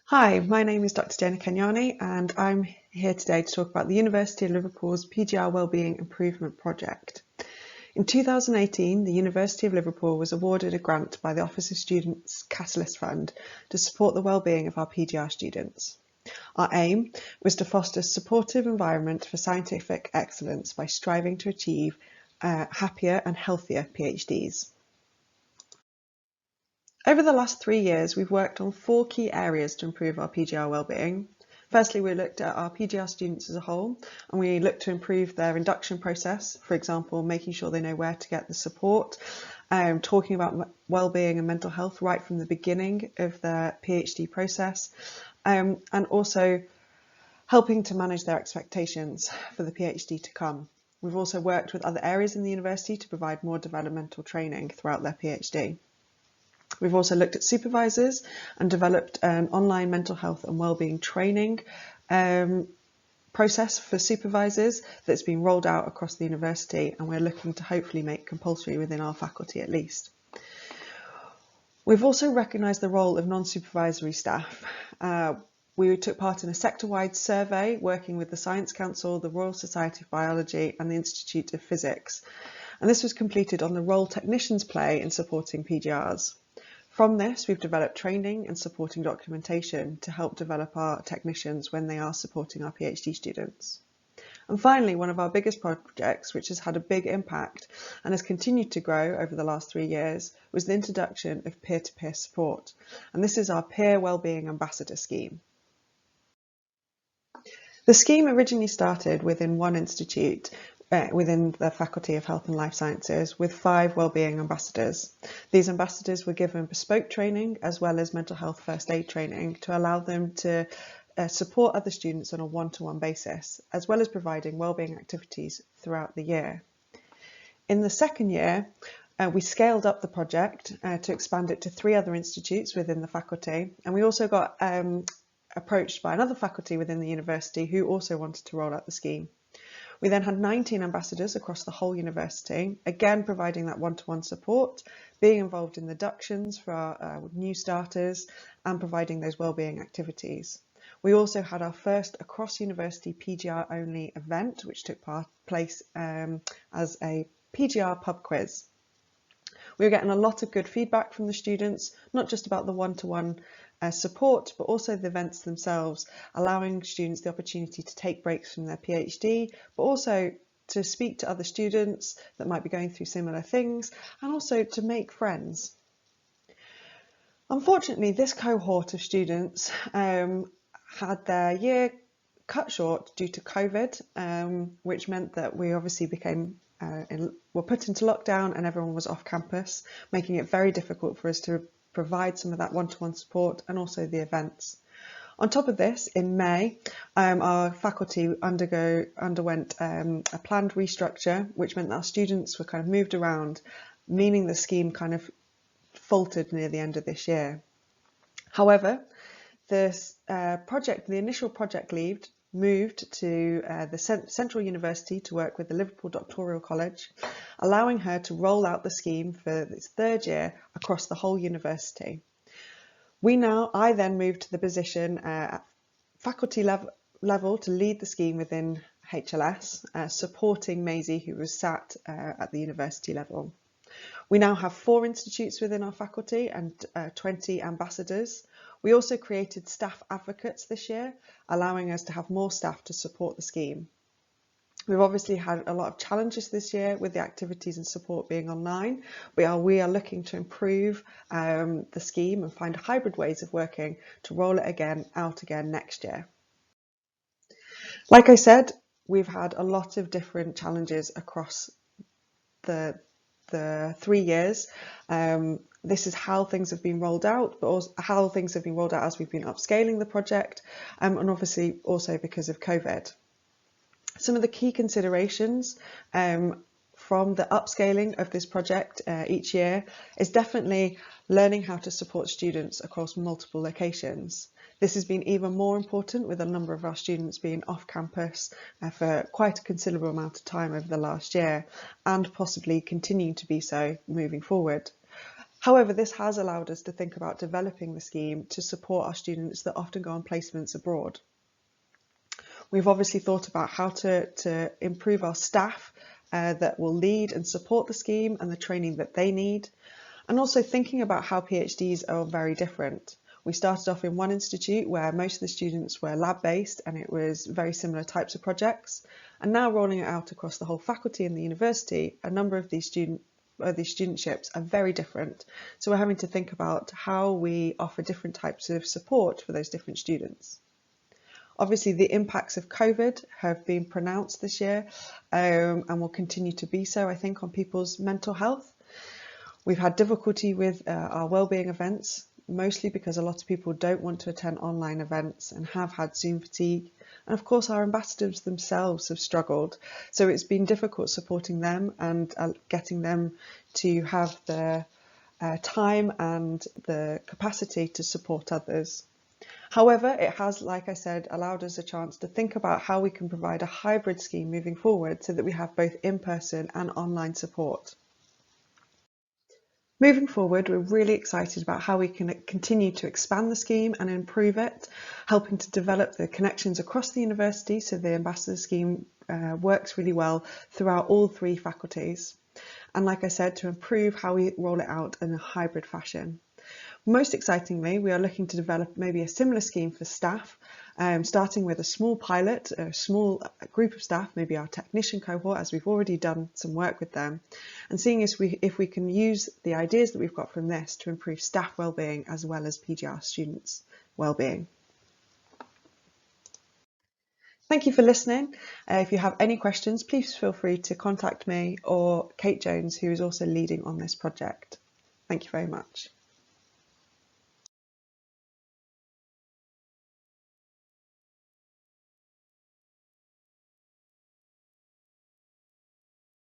Hi, my name is Dr. Jana Kenyani and I'm here today to talk about the University of Liverpool's PGR Wellbeing Improvement project. In 2018, the University of Liverpool was awarded a grant by the Office of Students Catalyst Fund to support the wellbeing of our PGR students. Our aim was to foster a supportive environment for scientific excellence by striving to achieve happier and healthier PhDs. Over the last 3 years, we've worked on 4 key areas to improve our PGR wellbeing. Firstly, we looked at our PGR students as a whole, and we looked to improve their induction process, for example, making sure they know where to get the support, talking about wellbeing and mental health right from the beginning of their PhD process, and also helping to manage their expectations for the PhD to come. We've also worked with other areas in the university to provide more developmental training throughout their PhD. We've also looked at supervisors and developed an online mental health and wellbeing training process for supervisors that's been rolled out across the university, and we're looking to hopefully make compulsory within our faculty at least. We've also recognised the role of non-supervisory staff. We took part in a sector-wide survey working with the Science Council, the Royal Society of Biology and the Institute of Physics, and this was completed on the role technicians play in supporting PGRs. From this, we've developed training and supporting documentation to help develop our technicians when they are supporting our PhD students. And finally, one of our biggest projects, which has had a big impact and has continued to grow over the last 3 years, was the introduction of peer-to-peer support. And this is our Peer Wellbeing Ambassador scheme. The scheme originally started within one institute within the Faculty of Health and Life Sciences with 5 wellbeing ambassadors. These ambassadors were given bespoke training as well as mental health first aid training to allow them to support other students on a one-to-one basis, as well as providing wellbeing activities throughout the year. In the second year, we scaled up the project to expand it to 3 other institutes within the faculty, and we also got approached by another faculty within the university who also wanted to roll out the scheme. We then had 19 ambassadors across the whole university, again providing that one-to-one support, being involved in the inductions for our new starters and providing those wellbeing activities. We also had our first across-university PGR only event, which took place as a PGR pub quiz. We were getting a lot of good feedback from the students, not just about the one-to-one support, but also the events themselves, allowing students the opportunity to take breaks from their PhD, but also to speak to other students that might be going through similar things, and also to make friends. Unfortunately, this cohort of students had their year cut short due to COVID, which meant that we obviously were put into lockdown and everyone was off campus, making it very difficult for us to provide some of that one-to-one support and also the events. On top of this, in May, our faculty underwent a planned restructure, which meant that our students were kind of moved around, meaning the scheme kind of faltered near the end of this year. However, the initial project lead moved to the Central University to work with the Liverpool Doctoral College, allowing her to roll out the scheme for its 3rd year across the whole university. I then moved to the position at faculty level to lead the scheme within HLS, supporting Maisie, who was sat at the university level. We now have 4 institutes within our faculty and 20 ambassadors. We also created staff advocates this year, allowing us to have more staff to support the scheme. We've obviously had a lot of challenges this year with the activities and support being online. We are looking to improve the scheme and find hybrid ways of working to roll it out again next year. Like I said, we've had a lot of different challenges across the 3 years. This is how things have been rolled out, but also how things have been rolled out as we've been upscaling the project, and obviously also because of COVID. Some of the key considerations from the upscaling of this project each year is definitely learning how to support students across multiple locations. This has been even more important with a number of our students being off campus for quite a considerable amount of time over the last year, and possibly continuing to be so moving forward. However, this has allowed us to think about developing the scheme to support our students that often go on placements abroad. We've obviously thought about how to improve our staff that will lead and support the scheme and the training that they need, and also thinking about how PhDs are very different. We started off in one institute where most of the students were lab-based and it was very similar types of projects, and now rolling it out across the whole faculty and the university, a number of these studentships are very different. So we're having to think about how we offer different types of support for those different students. Obviously, the impacts of COVID have been pronounced this year and will continue to be so, I think, on people's mental health. We've had difficulty with our wellbeing events, mostly because a lot of people don't want to attend online events and have had Zoom fatigue. And of course, our ambassadors themselves have struggled. So it's been difficult supporting them and getting them to have the time and the capacity to support others. However, it has, like I said, allowed us a chance to think about how we can provide a hybrid scheme moving forward so that we have both in-person and online support. Moving forward, we're really excited about how we can continue to expand the scheme and improve it, helping to develop the connections across the university so the Ambassador Scheme works really well throughout all 3 faculties. And like I said, to improve how we roll it out in a hybrid fashion. Most excitingly, we are looking to develop maybe a similar scheme for staff, starting with a small pilot, a small group of staff, maybe our technician cohort, as we've already done some work with them, and seeing if we can use the ideas that we've got from this to improve staff wellbeing as well as PGR students' wellbeing. Thank you for listening. If you have any questions, please feel free to contact me or Kate Jones, who is also leading on this project. Thank you very much.